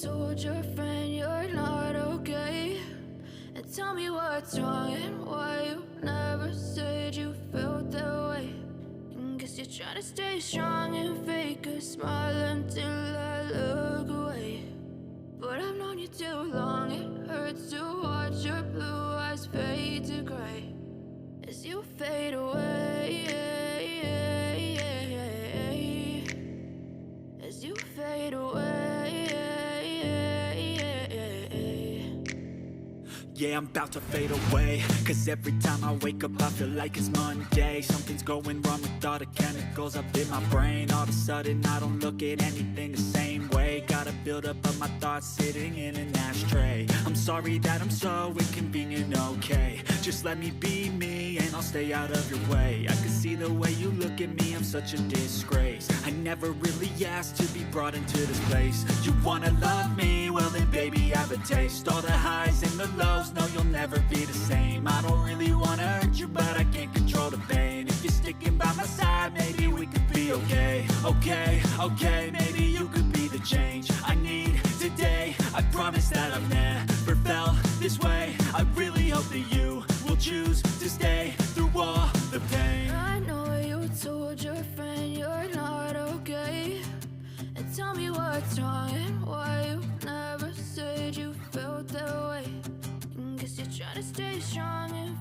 told your friend you're not okay? And tell me what's wrong and why you never said you felt that way. And guess you're trying to stay strong and fake a smile until I look away. But I've known you too long, it hurts to watch your blue eyes fade to gray as you fade away, as you fade away. Yeah, I'm about to fade away, cause every time I wake up I feel like it's Monday. Something's going wrong with all the chemicals up in my brain. All of a sudden I don't look at anything the same way. Got a buildup of my thoughts sitting in an ashtray. I'm sorry that I'm so inconvenient, okay? Just let me be me and I'll stay out of your way. I can see the way you look at me, I'm such a disgrace. I never really asked to be brought into this place. You wanna love me? Well then baby have a taste. All the highs and the lows, no you'll never be the same. I don't really wanna hurt you but I can't control the pain. If you're sticking by my side maybe we could be okay. Okay, maybe you could be the change I need today. I promise that I've never felt this way. I really hope that you will choose to stay through all the pain. I know you told your friend you're not okay. And tell me what's wrong and why you never said you felt that way. And guess you're trying to stay strong and